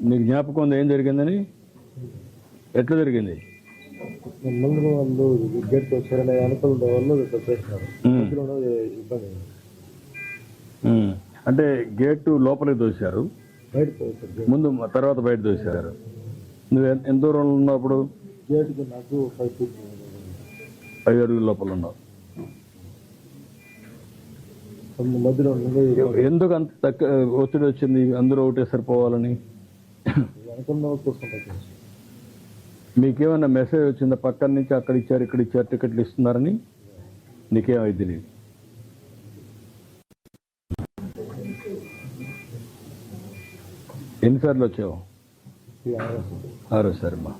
నీకు జ్ఞాపకం ఉంది ఏం జరిగిందని? ఎట్లా జరిగింది? ముందు వాళ్ళు గేట్ వచ్చారనే అనుకూల వాళ్ళు చేసినారు. ఇబ్బంది అంటే గేటు లోపలికి దోశారు, బయట ముందు తర్వాత బయట దోశారు. నువ్వు ఎంత దూరంలో ఉన్నప్పుడు? గేట్కి నాకు 5 feet 5 అడుగుల లోపల ఉన్నావు. మధ్యలో ఎందుకు అంత తక్కువ ఒత్తిడి వచ్చింది? అందరూ ఒకటే సరిపోవాలని అనుకున్న చూసుకుంటా. మీకేమన్నా మెసేజ్ వచ్చిందా పక్కన నుంచి? అక్కడ ఇచ్చారు, ఇక్కడ ఇచ్చారు, టికెట్లు ఇస్తున్నారని? నీకేమైంది తెలియదు. ఎన్నిసార్లు వచ్చావు? 6సారి. మా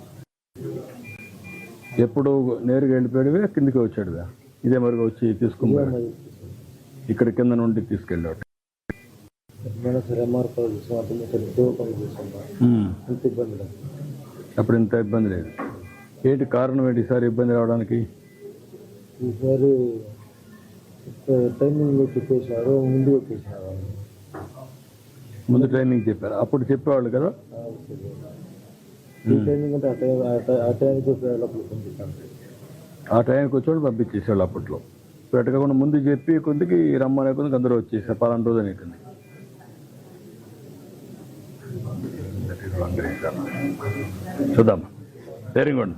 ఎప్పుడు నేరుగా వెళ్ళిపోయాడువే, కిందికి వచ్చాడువే? ఇదే మరిగా వచ్చి తీసుకున్నాడు, ఇక్కడ కింద నుండి తీసుకెళ్ళాడు. అప్పుడు ఇంత ఇబ్బంది లేదు. ఏంటి కారణం ఏంటి ఈసారి ఇబ్బంది రావడానికి? ఈసారి టైమింగ్ చెప్పేసినారు, ముందు వచ్చేసినారు. ముందు ట్రైనింగ్ చెప్పారు, అప్పుడు చెప్పేవాళ్ళు కదా. టైమింగ్ అంటే ఆ టైంకి ఆ టైంకి వచ్చేవాళ్ళు పంపించేసేవాళ్ళు అప్పట్లో. పెట్టకుండా ముందు చెప్పి కొద్దికి రమ్మనే కొద్దికి అందరూ వచ్చేసారు. 12 రోజులు అవుతుంది. చూద్దాం. Very good.